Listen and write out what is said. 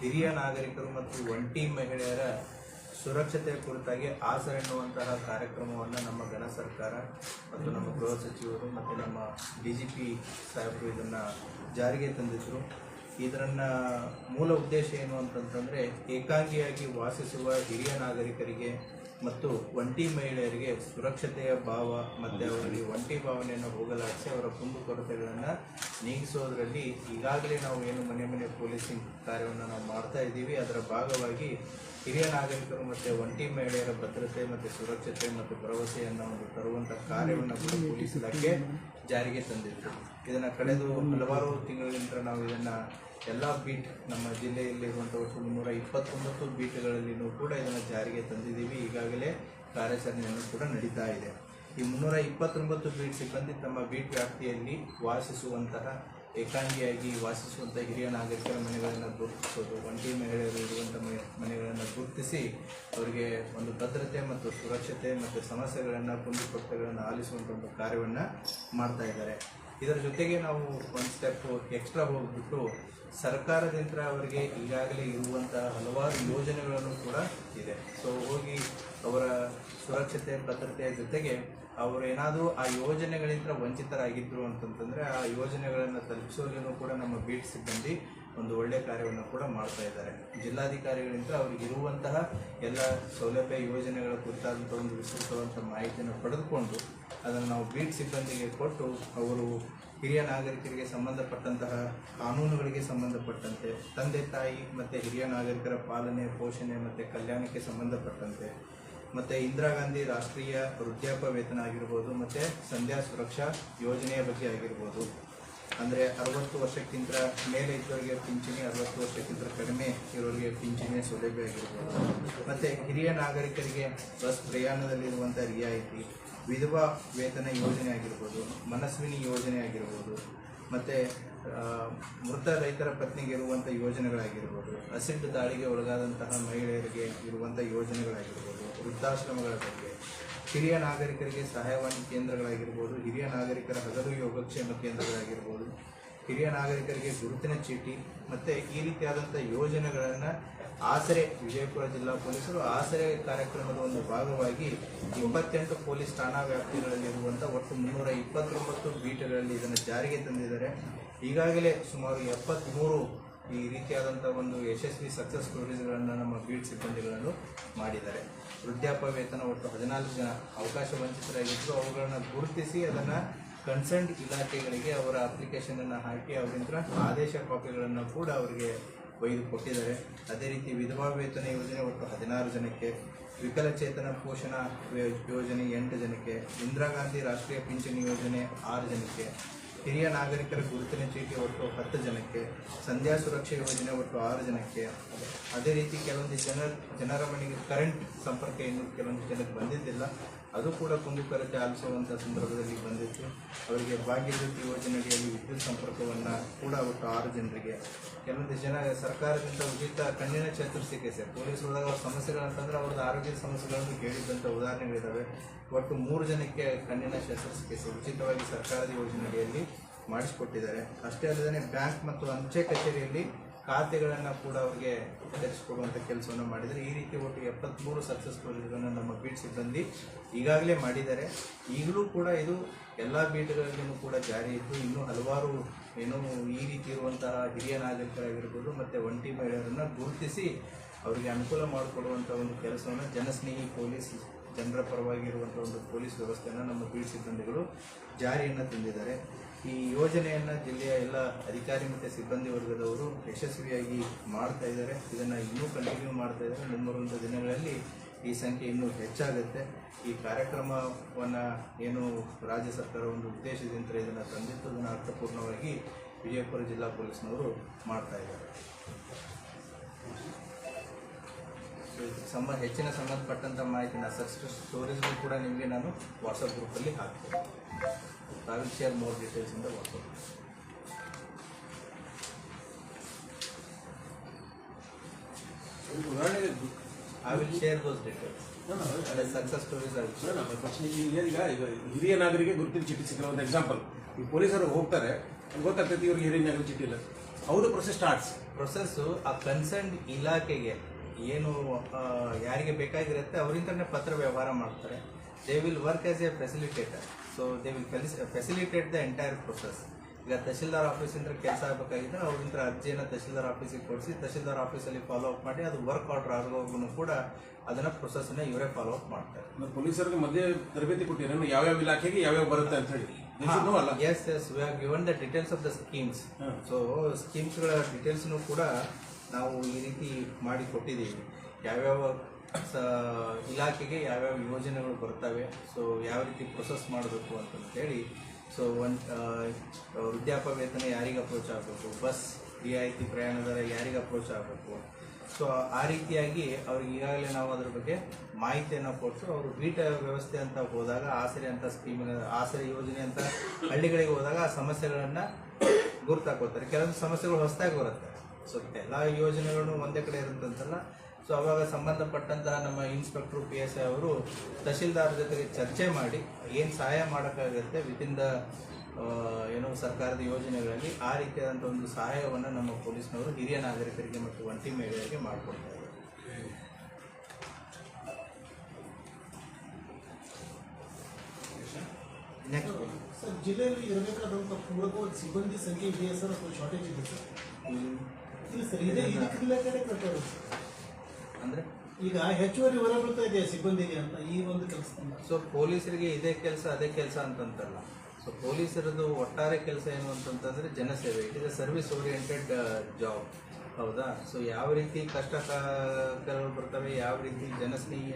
ಹಿರಿಯ ನಾಗರಿಕರು ಮತ್ತು ಒಂಟಿ ಮಹಿಳೆಯರ ಸುರಕ್ಷತೆಯ ಕುರಿತಾಗಿ ಆಸರೆ ಎನ್ನುವಂತಹ ಕಾರ್ಯಕ್ರಮವನ್ನು ನಮ್ಮ ಗಣ ಸರ್ಕಾರ ಮತ್ತು ನಮ್ಮ ಗೃಹ ಸಚಿವರು ಮತ್ತು ನಮ್ಮ DGP ಸಾಹೇಬರು ಇದನ್ನು ಜಾರಿಗೆ ತಂದಿದ್ದರು. ಇದರನ್ನು ಮೂಲ ಉದ್ದೇಶ ಏನು ಅಂತಂತಂದರೆ, ಏಕಾಂಗಿಯಾಗಿ ವಾಸಿಸುವ ಹಿರಿಯ ನಾಗರಿಕರಿಗೆ ಮತ್ತು ಒಂಟಿ ಮಹಿಳೆಯರಿಗೆ ಸುರಕ್ಷತೆಯ ಭಾವ ಮತ್ತು ಅವರಿಗೆ ಒಂಟಿ ಭಾವನೆಯನ್ನು ಹೋಗಲಾಡಿಸಿ ಅವರ ಕುಂದುಕೊರತೆಗಳನ್ನು ನೀಗಿಸೋದರಲ್ಲಿ ಈಗಾಗಲೇ ನಾವು ಏನು ಮನೆ ಮನೆ ಪೊಲೀಸಿಂಗ್ ಕಾರ್ಯವನ್ನು ನಾವು ಮಾಡ್ತಾ ಇದ್ದೀವಿ. ಅದರ ಭಾಗವಾಗಿ ಹಿರಿಯ ನಾಗರಿಕರು ಮತ್ತು ಒಂಟಿ ಮಹಿಳೆಯರ ಭದ್ರತೆ ಮತ್ತು ಸುರಕ್ಷತೆ ಮತ್ತು ಭರವಸೆಯನ್ನು ಒಂದು ತರುವಂಥ ಕಾರ್ಯವನ್ನು ಕೂಡ ಪೊಲೀಸ್ ಇಲಾಖೆ ಜಾರಿಗೆ ತಂದಿತ್ತು. ಇದನ್ನು ಕಳೆದ ಹಲವಾರು ತಿಂಗಳಿಂದ ನಾವು ಇದನ್ನು ಎಲ್ಲ ಬೀಟ್ ನಮ್ಮ ಜಿಲ್ಲೆಯಲ್ಲಿರುವಂಥ ಒಟ್ಟು 329 ಬೀಟ್ಗಳಲ್ಲಿಯೂ ಕೂಡ ಇದನ್ನು ಜಾರಿಗೆ ತಂದಿದ್ದೀವಿ. ಈಗಾಗಲೇ ಕಾರ್ಯಾಚರಣೆಯನ್ನು ಕೂಡ ನಡೀತಾ ಇದೆ. ಈ 329 ಬೀಟ್ ಸಿಬ್ಬಂದಿ ತಮ್ಮ ಬೀಟ್ ವ್ಯಾಪ್ತಿಯಲ್ಲಿ ವಾಸಿಸುವಂತಹ ಏಕಾಂಗಿಯಾಗಿ ವಾಸಿಸುವಂಥ ಹಿರಿಯ ನಾಗರಿಕರ ಮನೆಗಳನ್ನು ಗುರುತಿಸೋದು, ಒಂಟಿ ಮಹಿಳೆಯರು ಇರುವಂಥ ಮನೆಗಳನ್ನು ಗುರುತಿಸಿ ಅವರಿಗೆ ಒಂದು ಭದ್ರತೆ ಮತ್ತು ಸುರಕ್ಷತೆ ಮತ್ತು ಸಮಸ್ಯೆಗಳನ್ನು ಕುಂದುಕೊರತೆಗಳನ್ನು ಆಲಿಸುವಂಥ ಒಂದು ಕಾರ್ಯವನ್ನು ಮಾಡ್ತಾ ಇದ್ದಾರೆ. ಇದರ ಜೊತೆಗೆ ನಾವು ಒಂದು ಸ್ಟೆಪ್ ಎಕ್ಸ್ಟ್ರಾ ಹೋಗ್ಬಿಟ್ಟು ಸರ್ಕಾರದಿಂದ ಅವರಿಗೆ ಈಗಾಗಲೇ ಇರುವಂಥ ಹಲವಾರು ಯೋಜನೆಗಳನ್ನು ಕೂಡ ಇದೆ. ಸೊ ಹೋಗಿ ಅವರ ಸುರಕ್ಷತೆ ಭದ್ರತೆಯ ಜೊತೆಗೆ ಅವರು ಏನಾದರೂ ಆ ಯೋಜನೆಗಳಿಂದ ವಂಚಿತರಾಗಿದ್ದರು ಅಂತಂತಂದರೆ ಆ ಯೋಜನೆಗಳನ್ನು ತಲುಪಿಸೋದನ್ನು ಕೂಡ ನಮ್ಮ ಬೀಟ್ ಸಿಬ್ಬಂದಿ ಒಂದು ಒಳ್ಳೆಯ ಕಾರ್ಯವನ್ನು ಕೂಡ ಮಾಡ್ತಾ ಇದ್ದಾರೆ. ಜಿಲ್ಲಾಧಿಕಾರಿಗಳಿಂದ ಅವರಿಗೆ ಇರುವಂತಹ ಎಲ್ಲ ಸೌಲಭ್ಯ ಯೋಜನೆಗಳ ಕುರಿತಾದಂಥ ಒಂದು ವಿಸ್ತೃತವಾದಂಥ ಮಾಹಿತಿಯನ್ನು ಪಡೆದುಕೊಂಡು ಅದನ್ನು ನಾವು ಬೀಟ್ ಸಿಬ್ಬಂದಿಗೆ ಕೊಟ್ಟು ಅವರು ಹಿರಿಯ ನಾಗರಿಕರಿಗೆ ಸಂಬಂಧಪಟ್ಟಂತಹ ಕಾನೂನುಗಳಿಗೆ ಸಂಬಂಧಪಟ್ಟಂತೆ, ತಂದೆ ತಾಯಿ ಮತ್ತು ಹಿರಿಯ ನಾಗರಿಕರ ಪಾಲನೆ ಪೋಷಣೆ ಮತ್ತು ಕಲ್ಯಾಣಕ್ಕೆ ಸಂಬಂಧಪಟ್ಟಂತೆ, ಮತ್ತು ಇಂದಿರಾ ಗಾಂಧಿ ರಾಷ್ಟ್ರೀಯ ವೃದ್ಧಾಪ್ಯ ವೇತನ ಆಗಿರ್ಬೋದು, ಮತ್ತು ಸಂಧ್ಯಾ ಸುರಕ್ಷಾ ಯೋಜನೆಯ ಬಗ್ಗೆ ಆಗಿರ್ಬೋದು, ಅಂದರೆ 60 ವರ್ಷಕ್ಕಿಂತ ಮೇಲೆ ಇದ್ದವರಿಗೆ ಪಿಂಚಣಿ, 60 ವರ್ಷಕ್ಕಿಂತ ಕಡಿಮೆ ಇರೋರಿಗೆ ಪಿಂಚಣಿಯ ಸೌಲಭ್ಯ ಆಗಿರ್ಬೋದು, ಮತ್ತು ಹಿರಿಯ ನಾಗರಿಕರಿಗೆ ಬಸ್ ಪ್ರಯಾಣದಲ್ಲಿರುವಂಥ ರಿಯಾಯಿತಿ, ವಿಧವಾ ವೇತನ ಯೋಜನೆ ಆಗಿರ್ಬೋದು, ಮನಸ್ವಿನಿ ಯೋಜನೆ ಆಗಿರ್ಬೋದು, ಮತ್ತು ಮೃತ ರೈತರ ಪತ್ನಿಗೆ ಇರುವಂಥ ಯೋಜನೆಗಳಾಗಿರ್ಬೋದು, ಅಸಿಡ್ ದಾಳಿಗೆ ಒಳಗಾದಂತಹ ಮಹಿಳೆಯರಿಗೆ ಇರುವಂಥ ಯೋಜನೆಗಳಾಗಿರ್ಬೋದು, ವೃದ್ಧಾಶ್ರಮಗಳ ಬಗ್ಗೆ, ಹಿರಿಯ ನಾಗರಿಕರಿಗೆ ಸಹಾಯವಾಣಿ ಕೇಂದ್ರಗಳಾಗಿರ್ಬೋದು, ಹಿರಿಯ ನಾಗರಿಕರ ಹಗಲು ಯೋಗಕ್ಷೇಮ ಕೇಂದ್ರಗಳಾಗಿರ್ಬೋದು, ಹಿರಿಯ ನಾಗರಿಕರಿಗೆ ಗುರುತಿನ ಚೀಟಿ, ಮತ್ತು ಈ ರೀತಿಯಾದಂಥ ಯೋಜನೆಗಳನ್ನು ಆಸರೆ ವಿಜಯಪುರ ಜಿಲ್ಲಾ ಪೊಲೀಸರು ಆಸರೆ ಕಾರ್ಯಕ್ರಮದ ಒಂದು ಭಾಗವಾಗಿ 28 ಪೊಲೀಸ್ ಠಾಣಾ ವ್ಯಾಪ್ತಿಗಳಲ್ಲಿರುವಂಥ ಒಟ್ಟು 329 ಬೀಟ್ಗಳಲ್ಲಿ ಇದನ್ನು ಜಾರಿಗೆ ತಂದಿದ್ದಾರೆ. ಈಗಾಗಲೇ ಸುಮಾರು 73 ಈ ರೀತಿಯಾದಂಥ ಒಂದು ಯಶಸ್ವಿ ಸಕ್ಸಸ್ ಸ್ಟೋರೀಸ್ಗಳನ್ನು ನಮ್ಮ ಬೀಟ್ ಸಿಬ್ಬಂದಿಗಳನ್ನು ಮಾಡಿದ್ದಾರೆ. ವೃದ್ಧಾಪ್ಯ ವೇತನ ಒಟ್ಟು 14 ಜನ ಅವಕಾಶ ವಂಚಿತರಾಗಿದ್ದರು. ಅವುಗಳನ್ನು ಗುರುತಿಸಿ ಅದನ್ನು ಕನ್ಸರ್ನ್ಡ್ ಇಲಾಖೆಗಳಿಗೆ ಅವರ ಅಪ್ಲಿಕೇಶನನ್ನು ಹಾಕಿ ಅವರಿಂದ ಆದೇಶ ಕಾಪಿಗಳನ್ನು ಕೂಡ ಅವರಿಗೆ ಒಯ್ದು ಕೊಟ್ಟಿದ್ದಾರೆ. ಅದೇ ರೀತಿ ವಿಧವಾ ವೇತನ ಯೋಜನೆ ಒಟ್ಟು 16 ಜನಕ್ಕೆ, ವಿಕಲಚೇತನ ಪೋಷಣಾ ಯೋಜನೆ 8 ಜನಕ್ಕೆ, ಇಂದಿರಾ ಗಾಂಧಿ ರಾಷ್ಟ್ರೀಯ ಪಿಂಚಣಿ ಯೋಜನೆ 6 ಜನಕ್ಕೆ, ಹಿರಿಯ ನಾಗರಿಕರ ಗುರುತಿನ ಚೀಟಿ ಒಟ್ಟು 10 ಜನಕ್ಕೆ, ಸಂಧ್ಯಾ ಸುರಕ್ಷಾ ಯೋಜನೆ ಒಟ್ಟು 6 ಜನಕ್ಕೆ. ಅದೇ ರೀತಿ ಕೆಲವೊಂದು ಜನರ ಮನೆಗೆ ಕರೆಂಟ್ ಸಂಪರ್ಕ ಇನ್ನೂ ಕೆಲವೊಂದು ಜನಕ್ಕೆ ಬಂದಿದ್ದಿಲ್ಲ, ಅದು ಕೂಡ ಕುಂದುಕೊರತೆ ಆಲಿಸುವಂಥ ಸಂದರ್ಭದಲ್ಲಿ ಬಂದಿತ್ತು. ಅವರಿಗೆ ಭಾಗ್ಯಜ್ಯೋತಿ ಯೋಜನೆಯಲ್ಲಿ ವಿದ್ಯುತ್ ಸಂಪರ್ಕವನ್ನು ಕೂಡ ಒಟ್ಟು 6 ಜನರಿಗೆ, ಕೆಲವೊಂದು ಜನ ಸರ್ಕಾರದಿಂದ ಉಚಿತ ಕಣ್ಣಿನ ಶಸ್ತ್ರಚಿಕಿತ್ಸೆ, ಪೊಲೀಸ್ ಹೋದಾಗ ಅವ್ರ ಸಮಸ್ಯೆಗಳಂತಂದರೆ ಅವ್ರದ್ದು ಆರೋಗ್ಯದ ಸಮಸ್ಯೆಗಳನ್ನು ಕೇಳಿದ್ದಂಥ ಉದಾಹರಣೆಗಳಿದ್ದಾವೆ. ಒಟ್ಟು 3 ಜನಕ್ಕೆ ಕಣ್ಣಿನ ಶಸ್ತ್ರಚಿಕಿತ್ಸೆ ಉಚಿತವಾಗಿ ಸರ್ಕಾರದ ಯೋಜನೆಯಲ್ಲಿ ಮಾಡಿಸಿಕೊಟ್ಟಿದ್ದಾರೆ. ಅಷ್ಟೇ ಅಲ್ಲದೆ ಬ್ಯಾಂಕ್ ಮತ್ತು ಅಂಚೆ ಕಚೇರಿಯಲ್ಲಿ ಖಾತೆಗಳನ್ನು ಕೂಡ ಅವರಿಗೆ ತೆರೆಸಿಕೊಡುವಂಥ ಕೆಲಸವನ್ನು ಮಾಡಿದರೆ. ಈ ರೀತಿ ಒಟ್ಟು 73 ಸಕ್ಸಸ್ ಸ್ಟೋರೀಸ್ಗಳನ್ನು ನಮ್ಮ ಬೀಟ್ ಸಿಬ್ಬಂದಿ ಈಗಾಗಲೇ ಮಾಡಿದ್ದಾರೆ. ಈಗಲೂ ಕೂಡ ಇದು ಎಲ್ಲ ಬೀಟ್ಗಳಲ್ಲಿಯೂ ಕೂಡ ಜಾರಿ ಇದ್ದು ಇನ್ನೂ ಹಲವಾರು ಈ ರೀತಿ ಇರುವಂತಹ ಹಿರಿಯ ನಾಗರಿಕರಾಗಿರ್ಬೋದು ಮತ್ತು ಒಂಟಿ ಮಹಿಳೆಯರನ್ನು ಗುರುತಿಸಿ ಅವರಿಗೆ ಅನುಕೂಲ ಮಾಡಿಕೊಡುವಂಥ ಒಂದು ಕೆಲಸವನ್ನು ಜನಸ್ನೇಹಿ ಪೊಲೀಸ್, ಜನರ ಪರವಾಗಿ ಇರುವಂಥ ಒಂದು ಪೊಲೀಸ್ ವ್ಯವಸ್ಥೆಯನ್ನು ನಮ್ಮ ಬೀಟ್ ಸಿಬ್ಬಂದಿಗಳು ಜಾರಿಯನ್ನು ತಂದಿದ್ದಾರೆ. ಈ ಯೋಜನೆಯನ್ನು ಜಿಲ್ಲೆಯ ಎಲ್ಲ ಅಧಿಕಾರಿ ಮತ್ತು ಸಿಬ್ಬಂದಿ ವರ್ಗದವರು ಯಶಸ್ವಿಯಾಗಿ ಮಾಡ್ತಾ ಇದ್ದಾರೆ. ಇದನ್ನು ಇನ್ನೂ ಕಂಟಿನ್ಯೂ ಮಾಡ್ತಾ ಇದ್ದಾರೆ. ಮುಂಬರುವಂಥ ದಿನಗಳಲ್ಲಿ ಈ ಸಂಖ್ಯೆ ಇನ್ನೂ ಹೆಚ್ಚಾಗುತ್ತೆ. ಈ ಕಾರ್ಯಕ್ರಮವನ್ನು ಏನು ರಾಜ್ಯ ಸರ್ಕಾರ ಒಂದು ಉದ್ದೇಶದಿಂದ ಇದನ್ನು ತಂದಿತ್ತು, ಅದನ್ನು ಅರ್ಥಪೂರ್ಣವಾಗಿ ವಿಜಯಪುರ ಜಿಲ್ಲಾ ಪೊಲೀಸ್ನವರು ಮಾಡ್ತಾ ಇದ್ದಾರೆ. ಹೆಚ್ಚಿನ ಸಂಬಂಧಪಟ್ಟಂಥ ಮಾಹಿತಿನ ಸಕ್ಸಸ್ ಸ್ಟೋರೀಸ್ಗೂ ಕೂಡ ನಿಮಗೆ ನಾನು ವಾಟ್ಸಪ್ ಗ್ರೂಪಲ್ಲಿ ಹಾಕ್ತೀನಿ. I will share more details in the WhatsApp. I will share those details. The success stories I will share. ಹಿರಿಯ ನಾಗರಿಕರಿಗೆ ಗುರುತಿನ ಚೀಟಿ ಸಿಗಲ್ಲ. ಒಂದು ಎಕ್ಸಾಂಪಲ್, ಈ ಪೊಲೀಸರು ಹೋಗ್ತಾರೆ, ಗೊತ್ತಾಗ್ತೈತಿ ಇವ್ರಿಗೆ ಹಿರಿಯ ನಾಗರಿಕ ಚೀಟಿ ಇಲ್ಲ. How the process starts? Process ಆ ಕನ್ಸರ್ನ್ ಇಲಾಖೆಗೆ ಏನು ಯಾರಿಗೆ ಬೇಕಾಗಿರುತ್ತೆ ಅವರಿಂದನೇ ಪತ್ರ ವ್ಯವಹಾರ ಮಾಡ್ತಾರೆ. They will work as A facilitator. So they will facilitate the entire process. ಈಗ ತಹಶೀಲ್ದಾರ್ ಆಫೀಸಿಂದ ಕೆಲಸ ಆಗಬೇಕಾಗಿದ್ದರೆ ಅವರಿಂದ ಅರ್ಜಿಯನ್ನು ತಹಶೀಲ್ದಾರ್ ಆಫೀಸಿಗೆ ಕೊಡಿಸಿ ತಹಶೀಲ್ದಾರ್ ಆಫೀಸಲ್ಲಿ ಫಾಲೋ ಅಪ್ ಮಾಡಿ ಅದು ವರ್ಕ್ ಆರ್ಡರ್ ಆಗೋವರೆಗೂ ಕೂಡ ಅದನ್ನು ಪ್ರೊಸೆಸ್ಸನ್ನು ಇವರೇ ಫಾಲೋ ಅಪ್ ಮಾಡ್ತಾರೆ. ಪೊಲೀಸರಿಗೆ ಮಧ್ಯೆ ತರಬೇತಿ ಕೊಟ್ಟಿರೋ ಯಾವ್ಯಾವ ಇಲಾಖೆಗೆ ಯಾವ್ಯಾವ ಬರುತ್ತೆ ಅಂತ ಹೇಳಿ? As we have given the details of the schemes. So ಸ್ಕೀಮ್ಸ್ಗಳ ಡೀಟೇಲ್ಸ್ನು ಕೂಡ ನಾವು ಈ ರೀತಿ ಮಾಡಿ ಕೊಟ್ಟಿದ್ದೀವಿ. ಯಾವ್ಯಾವ ಇಲಾಖೆಗೆ ಯಾವ್ಯಾವ ಯೋಜನೆಗಳು ಬರ್ತವೆ, ಸೊ ಯಾವ ರೀತಿ ಪ್ರೊಸೆಸ್ ಮಾಡಬೇಕು ಅಂತಂತೇಳಿ. ಸೊ ವೃದ್ಧಾಪ್ಯ ವೇತನ ಯಾರಿಗೆ ಅಪ್ರೋಚ್ ಆಗಬೇಕು, ಬಸ್ ರಿಯಾಯಿತಿ ಪ್ರಯಾಣ ದರ ಯಾರಿಗೆ ಅಪ್ರೋಚ್ ಆಗಬೇಕು. ಸೊ ಆ ರೀತಿಯಾಗಿ ಅವ್ರಿಗೆ ಈಗಾಗಲೇ ನಾವು ಅದ್ರ ಬಗ್ಗೆ ಮಾಹಿತಿಯನ್ನು ಕೊಟ್ಟು ಅವರು ಬೀಟ ವ್ಯವಸ್ಥೆ ಅಂತ ಹೋದಾಗ ಆಸರೆ ಅಂತ ಸ್ಕೀಮಿನ ಆಸರೆ ಯೋಜನೆ ಅಂತ ಹಳ್ಳಿಗಳಿಗೆ ಹೋದಾಗ ಆ ಸಮಸ್ಯೆಗಳನ್ನು ಗುರುತಾಕೋತಾರೆ. ಕೆಲವೊಂದು ಸಮಸ್ಯೆಗಳು ಹೊಸದಾಗಿ ಬರುತ್ತೆ. ಸೊ ಎಲ್ಲ ಯೋಜನೆಗಳನ್ನು ಒಂದೇ ಕಡೆ ಇರುತ್ತಂತಲ್ಲ. ಸೊ ಅವಾಗ ಸಂಬಂಧಪಟ್ಟಂತಹ ನಮ್ಮ ಇನ್ಸ್ಪೆಕ್ಟ್ರು PSI ಅವರು ತಹಶೀಲ್ದಾರ್ ಜೊತೆಗೆ ಚರ್ಚೆ ಮಾಡಿ ಏನು ಸಹಾಯ ಮಾಡೋಕ್ಕಾಗುತ್ತೆ ವಿತಿನ್ ದ ಏನೋ ಸರ್ಕಾರದ ಯೋಜನೆಗಳಲ್ಲಿ ಆ ರೀತಿಯಾದಂಥ ಒಂದು ಸಹಾಯವನ್ನು ನಮ್ಮ ಪೊಲೀಸ್ನವರು ಹಿರಿಯ ನಾಗರಿಕರಿಗೆ ಮತ್ತು ಒಂಟಿ ಮಹಿಳೆಯರಿಗೆ ಮಾಡಿಕೊಡ್ತಾರೆ. ನೆಕ್ಸ್ಟ್ ಸರ್, ಜಿಲ್ಲೆಯಲ್ಲಿ ಇರಬೇಕಾದಂಥ ಪೂರಕವಾದ ಸಿಬ್ಬಂದಿ ಸಂಖ್ಯೆ ಇದೆಯಾ ಸರ್ ಅಥವಾ ಶಾರ್ಟೇಜ್ ಇದೆ ಸರ್? ಇಲ್ಲ ಸರ್, ಇದೇ ಇಲಾಖೆನೇ ಕಟ್ಟೋದು ಅಂದರೆ ಈಗ ಹೆಚ್ಚುವರಿ ಹೊರ ಬೀಳ್ತಾ ಇದೆಯಾ ಸಿಬ್ಬಂದಿಗೆ ಅಂತ ಈ ಒಂದು ಕೆಲಸದಿಂದ? ಸೊ ಪೊಲೀಸರಿಗೆ ಇದೇ ಕೆಲಸ ಅದೇ ಕೆಲಸ ಅಂತಂತಲ್ಲ. ಸೊ ಪೊಲೀಸರದು ಒಟ್ಟಾರೆ ಕೆಲಸ ಏನು ಅಂತಂತಂದರೆ ಜನಸೇವೆ. It is a service oriented job. ಹೌದಾ? ಸೊ ಯಾವ ರೀತಿ ಕಷ್ಟಗಳು ಬರ್ತವೆ, ಯಾವ ರೀತಿ ಜನಸ್ನೇಹಿ